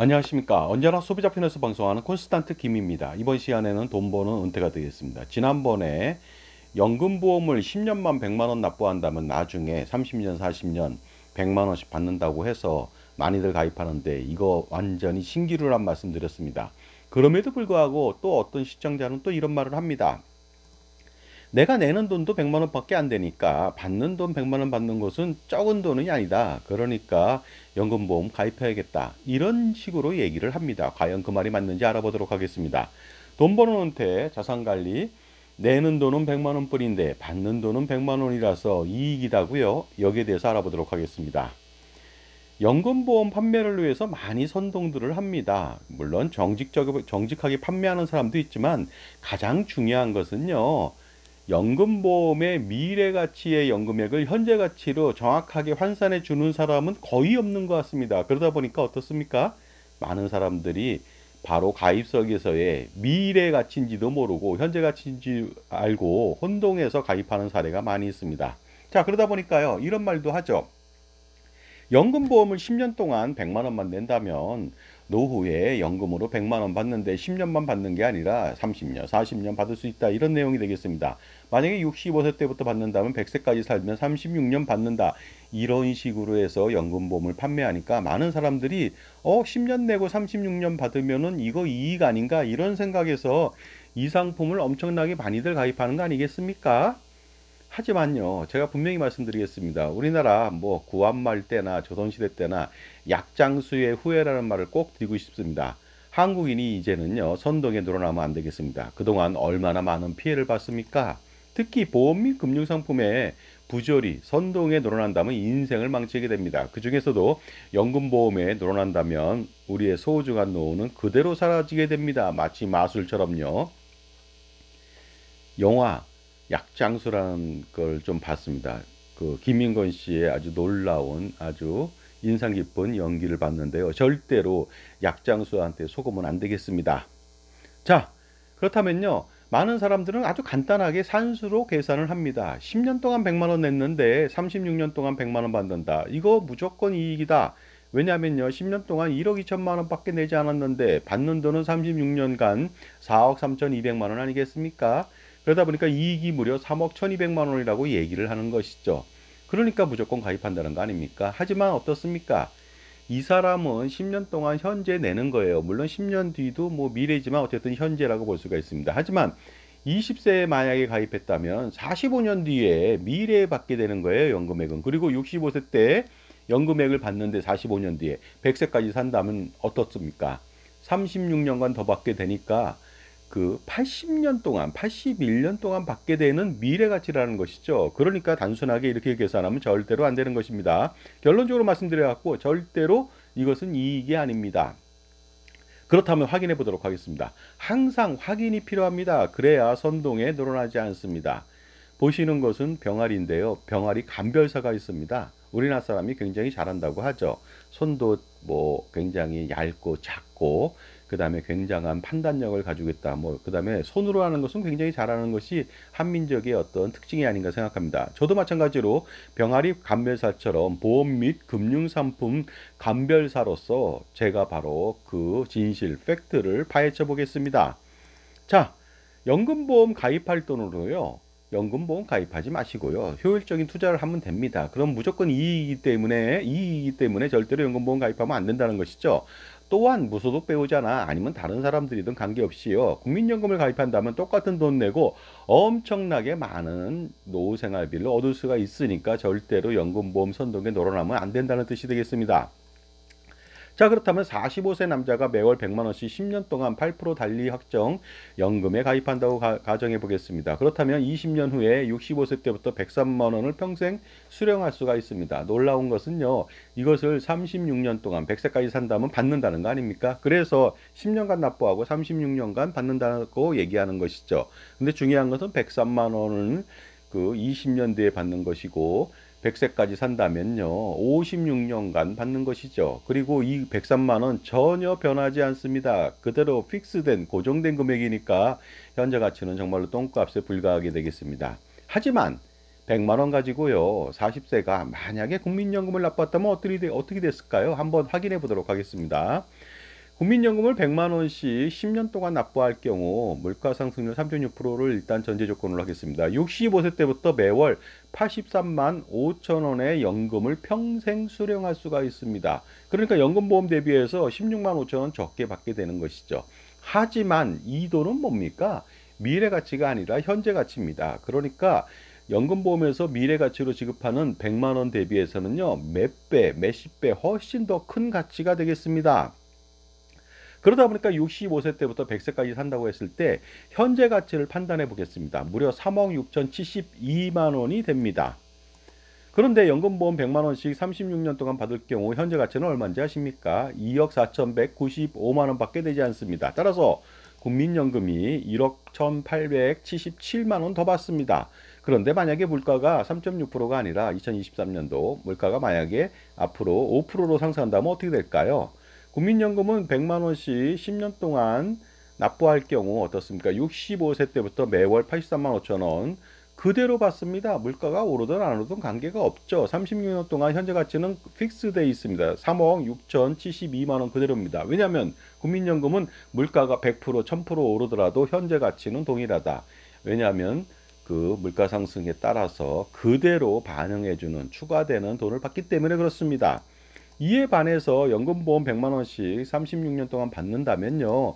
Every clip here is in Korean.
안녕하십니까. 언제나 소비자 편에서 방송하는 콘스탄트 김입니다. 이번 시간에는 돈 버는 은퇴가 되겠습니다. 지난번에 연금보험을 10년만 100만 원 납부한다면 나중에 30년, 40년 100만 원씩 받는다고 해서 많이들 가입하는데 이거 완전히 신기루란 말씀드렸습니다. 그럼에도 불구하고 또 어떤 시청자는 또 이런 말을 합니다. 내가 내는 돈도 100만 원밖에 안 되니까 받는 돈 100만 원 받는 것은 적은 돈이 아니다. 그러니까 연금보험 가입해야겠다. 이런 식으로 얘기를 합니다. 과연 그 말이 맞는지 알아보도록 하겠습니다. 돈 버는 은퇴, 자산관리, 내는 돈은 100만 원뿐인데 받는 돈은 100만 원이라서 이익이다고요. 여기에 대해서 알아보도록 하겠습니다. 연금보험 판매를 위해서 많이 선동들을 합니다. 물론 정직하게 판매하는 사람도 있지만 가장 중요한 것은요. 연금보험의 미래 가치의 연금액을 현재 가치로 정확하게 환산해 주는 사람은 거의 없는 것 같습니다. 그러다 보니까 어떻습니까? 많은 사람들이 바로 가입석에서의 미래 가치인지도 모르고 현재 가치인지 알고 혼동해서 가입하는 사례가 많이 있습니다. 자, 그러다 보니까요. 이런 말도 하죠. 연금보험을 10년 동안 100만 원만 낸다면 노후에 연금으로 100만 원 받는데 10년만 받는 게 아니라 30년, 40년 받을 수 있다. 이런 내용이 되겠습니다. 만약에 65세 때부터 받는다면 100세까지 살면 36년 받는다. 이런 식으로 해서 연금보험을 판매하니까 많은 사람들이 10년 내고 36년 받으면은 이거 이익 아닌가? 이런 생각에서 이 상품을 엄청나게 많이들 가입하는 거 아니겠습니까? 하지만요, 제가 분명히 말씀드리겠습니다. 우리나라 뭐 구한말 때나 조선시대 때나 약장수의 후예라는 말을 꼭 드리고 싶습니다. 한국인이 이제는요, 선동에 늘어나면 안 되겠습니다. 그동안 얼마나 많은 피해를 봤습니까? 특히 보험 및 금융상품에 부조리, 선동에 늘어난다면 인생을 망치게 됩니다. 그 중에서도 연금보험에 늘어난다면 우리의 소중한 노후는 그대로 사라지게 됩니다. 마치 마술처럼요. 영화 약장수라는 걸 좀 봤습니다. 그 김인권 씨의 아주 놀라운 아주 인상 깊은 연기를 봤는데요. 절대로 약장수한테 속으면 안 되겠습니다. 자, 그렇다면요. 많은 사람들은 아주 간단하게 산수로 계산을 합니다. 10년 동안 100만 원 냈는데 36년 동안 100만 원 받는다. 이거 무조건 이익이다. 왜냐하면요. 10년 동안 1억 2천만 원밖에 내지 않았는데 받는 돈은 36년간 4억 3,200만 원 아니겠습니까? 그러다 보니까 이익이 무려 3억 1,200만 원이라고 얘기를 하는 것이죠. 그러니까 무조건 가입한다는 거 아닙니까? 하지만 어떻습니까? 이 사람은 10년 동안 현재 내는 거예요. 물론 10년 뒤도 뭐 미래지만 어쨌든 현재라고 볼 수가 있습니다. 하지만 20세에 만약에 가입했다면 45년 뒤에 미래에 받게 되는 거예요. 연금액은. 그리고 65세 때 연금액을 받는데 45년 뒤에 100세까지 산다면 어떻습니까? 36년간 더 받게 되니까 그 80년 동안, 81년 동안 받게 되는 미래 가치라는 것이죠. 그러니까 단순하게 이렇게 계산하면 절대로 안 되는 것입니다. 결론적으로 말씀드려갖고 절대로 이것은 이익이 아닙니다. 그렇다면 확인해 보도록 하겠습니다. 항상 확인이 필요합니다. 그래야 선동에 늘어나지 않습니다. 보시는 것은 병아리인데요. 병아리 감별사가 있습니다. 우리나라 사람이 굉장히 잘한다고 하죠. 손도 뭐 굉장히 얇고 작고 그 다음에 굉장한 판단력을 가지고 있다. 뭐 그 다음에 손으로 하는 것은 굉장히 잘하는 것이 한민족의 어떤 특징이 아닌가 생각합니다. 저도 마찬가지로 병아리 감별사처럼 보험 및 금융상품 감별사로서 제가 바로 그 진실, 팩트를 파헤쳐 보겠습니다. 자, 연금보험 가입할 돈으로요. 연금보험 가입하지 마시고요. 효율적인 투자를 하면 됩니다. 그럼 무조건 이익이기 때문에 절대로 연금보험 가입하면 안 된다는 것이죠. 또한 무소속 배우자나 아니면 다른 사람들이든 관계없이요. 국민연금을 가입한다면 똑같은 돈 내고 엄청나게 많은 노후생활비를 얻을 수가 있으니까 절대로 연금보험 선동에 놀아나면 안 된다는 뜻이 되겠습니다. 자, 그렇다면 45세 남자가 매월 100만 원씩 10년 동안 8% 달리 확정 연금에 가입한다고 가정해 보겠습니다. 그렇다면 20년 후에 65세 때부터 103만 원을 평생 수령할 수가 있습니다. 놀라운 것은요. 이것을 36년 동안 100세까지 산다면 받는다는 거 아닙니까? 그래서 10년간 납부하고 36년간 받는다고 얘기하는 것이죠. 근데 중요한 것은 103만 원을 그 20년 뒤에 받는 것이고 100세까지 산다면요. 56년간 받는 것이죠. 그리고 이 103만 원 전혀 변하지 않습니다. 그대로 픽스된 고정된 금액이니까 현재 가치는 정말로 똥값에 불과하게 되겠습니다. 하지만 100만 원 가지고요. 40세가 만약에 국민연금을 납부했다면 어떻게 됐을까요? 한번 확인해 보도록 하겠습니다. 국민연금을 100만 원씩 10년 동안 납부할 경우 물가 상승률 3.6%를 일단 전제 조건으로 하겠습니다. 65세 때부터 매월 83만 5천 원의 연금을 평생 수령할 수가 있습니다. 그러니까 연금보험 대비해서 16만 5천 원 적게 받게 되는 것이죠. 하지만 이 돈은 뭡니까? 미래 가치가 아니라 현재 가치입니다. 그러니까 연금보험에서 미래 가치로 지급하는 100만 원 대비해서는요, 몇 배, 몇십 배 훨씬 더 큰 가치가 되겠습니다. 그러다 보니까 65세 때부터 100세까지 산다고 했을 때 현재 가치를 판단해 보겠습니다. 무려 3억 6,072만 원이 됩니다. 그런데 연금보험 100만 원씩 36년 동안 받을 경우 현재 가치는 얼마인지 아십니까? 2억 4,195만 원 밖에 되지 않습니다. 따라서 국민연금이 1억 1,877만 원 더 받습니다. 그런데 만약에 물가가 3.6%가 아니라 2023년도 물가가 만약에 앞으로 5%로 상승한다면 어떻게 될까요? 국민연금은 100만 원씩 10년 동안 납부할 경우 어떻습니까? 65세 때부터 매월 83만 5천 원 그대로 받습니다. 물가가 오르든 안 오르든 관계가 없죠. 36년 동안 현재 가치는 픽스되어 있습니다. 3억 6,072만 원 그대로입니다. 왜냐하면 국민연금은 물가가 100%, 1000% 오르더라도 현재 가치는 동일하다. 왜냐하면 그 물가 상승에 따라서 그대로 반영해주는 추가되는 돈을 받기 때문에 그렇습니다. 이에 반해서 연금보험 100만 원씩 36년 동안 받는다면요.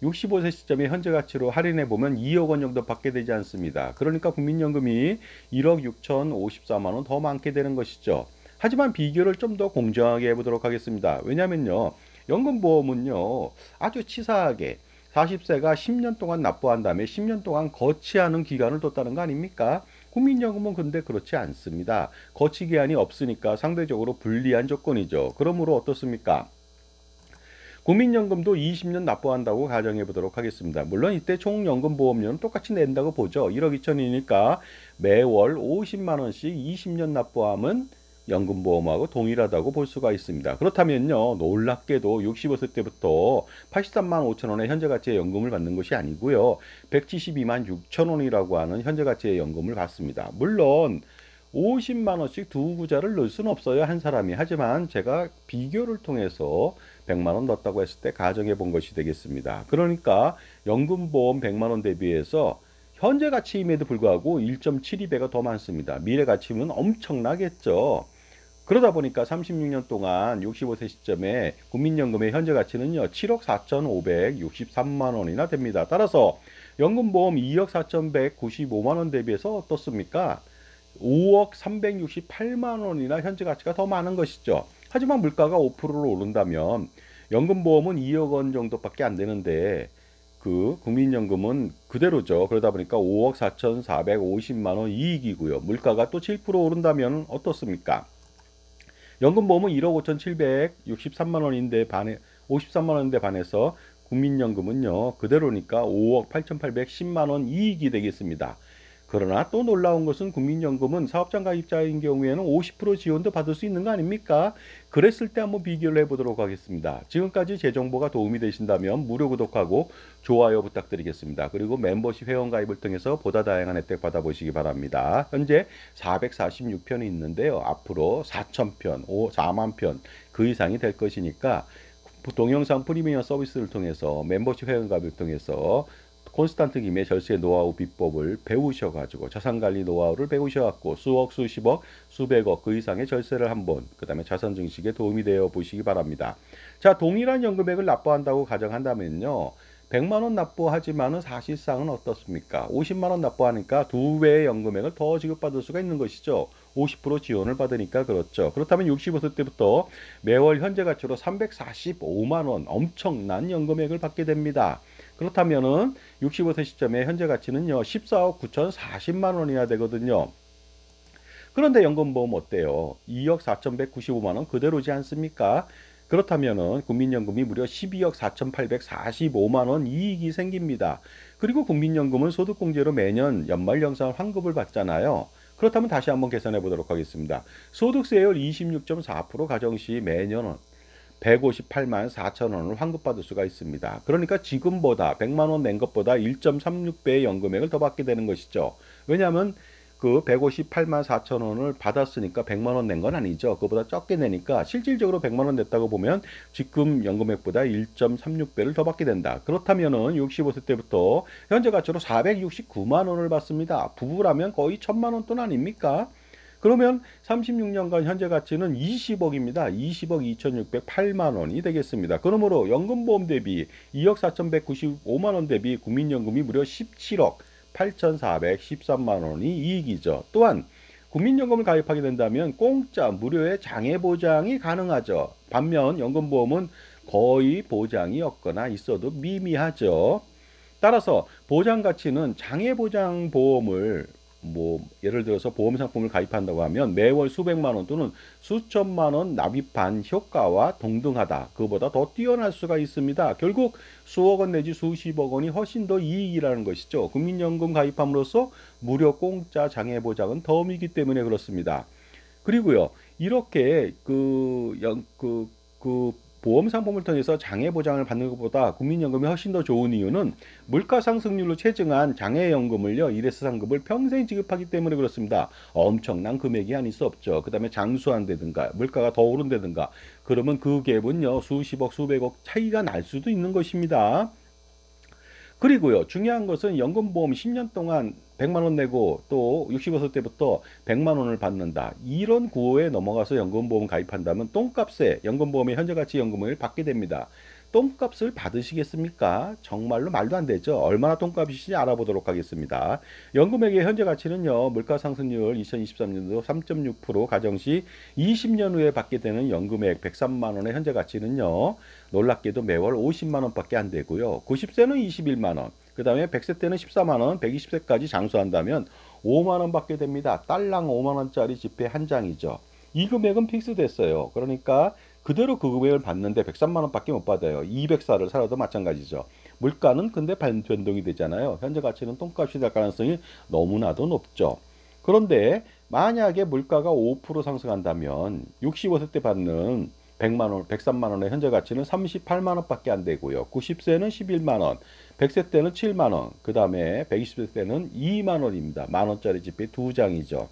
65세 시점에 현재 가치로 할인해 보면 2억 원 정도 받게 되지 않습니다. 그러니까 국민연금이 1억 6,054만 원 더 많게 되는 것이죠. 하지만 비교를 좀 더 공정하게 해보도록 하겠습니다. 왜냐면요. 연금보험은요. 아주 치사하게 40세가 10년 동안 납부한 다음에 10년 동안 거치하는 기간을 뒀다는 거 아닙니까? 국민연금은 근데 그렇지 않습니다. 거치 기한이 없으니까 상대적으로 불리한 조건이죠. 그러므로 어떻습니까? 국민연금도 20년 납부한다고 가정해 보도록 하겠습니다. 물론 이때 총연금보험료는 똑같이 낸다고 보죠. 1억 2천이니까 매월 50만 원씩 20년 납부하면 연금보험하고 동일하다고 볼 수가 있습니다. 그렇다면요, 놀랍게도 65세 때부터 83만 5천 원의 현재 가치의 연금을 받는 것이 아니고요, 172만 6천 원이라고 하는 현재 가치의 연금을 받습니다. 물론 50만 원씩 두 구자를 넣을 수는 없어요, 한 사람이. 하지만 제가 비교를 통해서 100만 원 넣었다고 했을 때 가정해 본 것이 되겠습니다. 그러니까 연금보험 100만 원 대비해서 현재 가치임에도 불구하고 1.72배가 더 많습니다. 미래 가치면 엄청나겠죠. 그러다 보니까 36년 동안 65세 시점에 국민연금의 현재 가치는요, 7억 4,563만 원이나 됩니다. 따라서 연금보험 2억 4,195만 원 대비해서 어떻습니까? 5억 368만 원이나 현재 가치가 더 많은 것이죠. 하지만 물가가 5%로 오른다면 연금보험은 2억 원 정도밖에 안 되는데 그 국민연금은 그대로죠. 그러다 보니까 5억 4,450만 원 이익이고요. 물가가 또 7% 오른다면 어떻습니까? 연금보험은 1억 5,763만 원인데 53만 원인데 반해서 국민연금은요, 그대로니까 5억 8,810만 원 이익이 되겠습니다. 그러나 또 놀라운 것은 국민연금은 사업장 가입자인 경우에는 50% 지원도 받을 수 있는 거 아닙니까? 그랬을 때 한번 비교를 해보도록 하겠습니다. 지금까지 제 정보가 도움이 되신다면 무료 구독하고 좋아요 부탁드리겠습니다. 그리고 멤버십 회원 가입을 통해서 보다 다양한 혜택 받아보시기 바랍니다. 현재 446편이 있는데요. 앞으로 4,000편, 4만 편 그 이상이 될 것이니까 동영상 프리미엄 서비스를 통해서 멤버십 회원 가입을 통해서 콘스탄트 김의 절세 노하우 비법을 배우셔가지고 자산관리 노하우를 배우셔갖고 수억, 수십억, 수백억 그 이상의 절세를 한번 그 다음에 자산 증식에 도움이 되어 보시기 바랍니다. 자, 동일한 연금액을 납부한다고 가정한다면요, 100만 원 납부하지만은 사실상은 어떻습니까? 50만 원 납부하니까 두 배의 연금액을 더 지급받을 수가 있는 것이죠. 50% 지원을 받으니까 그렇죠. 그렇다면 65세 때부터 매월 현재 가치로 345만 원 엄청난 연금액을 받게 됩니다. 그렇다면은 65세 시점의 현재 가치는요, 14억 9,040만 원이나 되거든요. 그런데 연금보험 어때요? 2억 4,195만 원 그대로지 않습니까? 그렇다면은 국민연금이 무려 12억 4,845만 원 이익이 생깁니다. 그리고 국민연금은 소득공제로 매년 연말정산 환급을 받잖아요. 그렇다면 다시 한번 계산해 보도록 하겠습니다. 소득세율 26.4% 가정시 매년 158만 4천 원을 환급받을 수가 있습니다. 그러니까 지금보다 100만 원 낸 것보다 1.36배의 연금액을 더 받게 되는 것이죠. 왜냐하면 그 158만 4천 원을 받았으니까 100만 원 낸 건 아니죠. 그보다 적게 내니까 실질적으로 100만 원 냈다고 보면 지금 연금액보다 1.36배를 더 받게 된다. 그렇다면은 65세 때부터 현재 가치로 469만 원을 받습니다. 부부라면 거의 1000만 원 돈 아닙니까? 그러면 36년간 현재 가치는 20억입니다. 20억 2608만 원이 되겠습니다. 그러므로 연금보험 대비 2억 4195만 원 대비 국민연금이 무려 17억 8413만 원이 이익이죠. 또한 국민연금을 가입하게 된다면 공짜 무료의 장애보장이 가능하죠. 반면 연금보험은 거의 보장이 없거나 있어도 미미하죠. 따라서 보장가치는 장애보장보험을 예를 들어서 보험 상품을 가입한다고 하면 매월 수백만 원 또는 수천만 원 납입한 효과와 동등하다. 그보다 더 뛰어날 수가 있습니다. 결국 수억 원 내지 수십억 원이 훨씬 더 이익이라는 것이죠. 국민연금 가입함으로써 무료 공짜 장애 보장은 덤이기 때문에 그렇습니다. 그리고요, 이렇게 보험 상품을 통해서 장애 보장을 받는 것보다 국민연금이 훨씬 더 좋은 이유는 물가 상승률로 체증한 장애연금을요, 일회성 상급을 평생 지급하기 때문에 그렇습니다. 엄청난 금액이 아닐 수 없죠. 그 다음에 장수한다든가 물가가 더 오른다든가 그러면 그 갭은요 수십억 수백억 차이가 날 수도 있는 것입니다. 그리고요, 중요한 것은 연금보험 10년 동안 100만 원 내고 또 65세 때부터 100만 원을 받는다. 이런 구호에 넘어가서 연금보험 가입한다면 똥값에 연금보험의 현재 가치 연금을 받게 됩니다. 똥값을 받으시겠습니까? 정말로 말도 안 되죠. 얼마나 똥값이신지 알아보도록 하겠습니다. 연금액의 현재 가치는요, 물가 상승률 2023년도 3.6% 가정시 20년 후에 받게 되는 연금액 103만 원의 현재 가치는요, 놀랍게도 매월 50만 원밖에 안 되고요. 90세는 21만 원, 그 다음에 100세 때는 14만 원, 120세까지 장수한다면 5만 원 받게 됩니다. 딸랑 5만 원짜리 지폐 한 장이죠. 이 금액은 픽스됐어요. 그러니까 그대로 그 금액을 받는데 103만 원밖에 못 받아요. 200살을 살아도 마찬가지죠. 물가는 근데 변동이 되잖아요. 현재 가치는 똥값이 될 가능성이 너무나도 높죠. 그런데 만약에 물가가 5% 상승한다면 65세 때 받는 100만 원, 103만 원의 현재 가치는 38만 원밖에 안 되고요. 90세는 11만 원, 100세 때는 7만 원, 그 다음에 120세 때는 2만 원입니다. 만 원짜리 지폐 두 장이죠.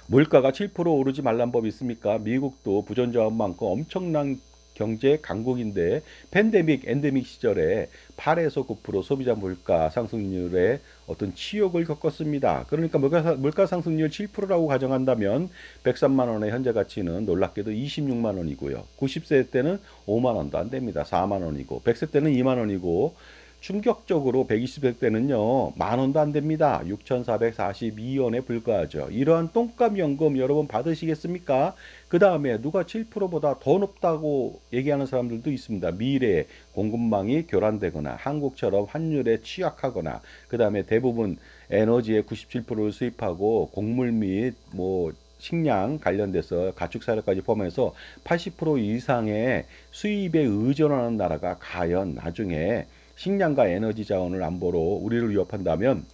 물가가 7% 오르지 말란 법이 있습니까? 미국도 부전자원 많고 엄청난 경제 강국인데 팬데믹, 엔데믹 시절에 8에서 9% 소비자 물가 상승률에 어떤 치욕을 겪었습니다. 그러니까 물가 상승률 7%라고 가정한다면 103만 원의 현재 가치는 놀랍게도 26만 원이고요. 90세 때는 5만 원도 안 됩니다. 4만 원이고 100세 때는 2만 원이고 충격적으로 120세 때는요, 만 원도 안 됩니다. 6,442원에 불과하죠. 이러한 똥값 연금 여러분 받으시겠습니까? 그 다음에 누가 7%보다 더 높다고 얘기하는 사람들도 있습니다. 미래에 공급망이 교란되거나 한국처럼 환율에 취약하거나 그 다음에 대부분 에너지의 97%를 수입하고 곡물 및 식량 관련돼서 가축사료까지 포함해서 80% 이상의 수입에 의존하는 나라가 과연 나중에 식량과 에너지 자원을 안보로 우리를 위협한다면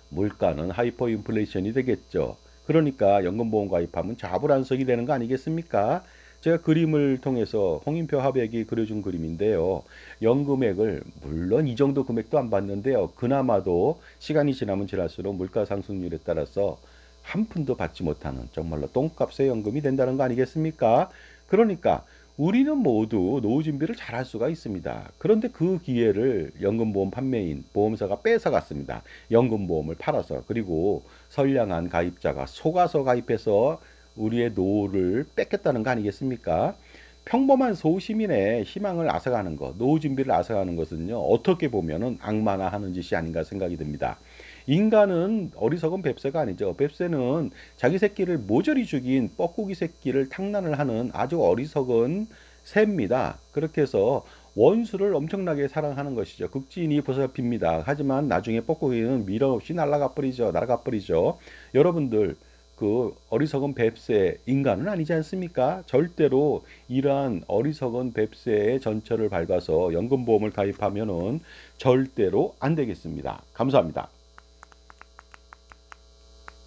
물가는 하이퍼 인플레이션이 되겠죠. 그러니까 연금보험 가입하면 좌불안석이 되는 거 아니겠습니까? 제가 그림을 통해서 홍인표 화백이 그려준 그림인데요. 연금액을 물론 이 정도 금액도 안 받는데요. 그나마도 시간이 지나면 지날수록 물가 상승률에 따라서 한 푼도 받지 못하는 정말로 똥값의 연금이 된다는 거 아니겠습니까? 그러니까 우리는 모두 노후 준비를 잘할 수가 있습니다. 그런데 그 기회를 연금보험 판매인 보험사가 뺏어갔습니다. 연금보험을 팔아서. 그리고 선량한 가입자가 속아서 가입해서 우리의 노후를 뺏겼다는 거 아니겠습니까? 평범한 소시민의 희망을 앗아가는 것, 노후 준비를 앗아가는 것은요, 어떻게 보면은 악마나 하는 짓이 아닌가 생각이 듭니다. 인간은 어리석은 뱁새가 아니죠. 뱁새는 자기 새끼를 모조리 죽인 뻐꾸기 새끼를 탕란을 하는 아주 어리석은 새입니다. 그렇게 해서 원수를 엄청나게 사랑하는 것이죠. 극진이 보살핍니다. 하지만 나중에 뻐꾸기는 미련 없이 날아가 버리죠. 여러분들 그 어리석은 뱁새 인간은 아니지 않습니까? 절대로 이러한 어리석은 뱁새의 전철을 밟아서 연금보험을 가입하면은 절대로 안 되겠습니다. 감사합니다.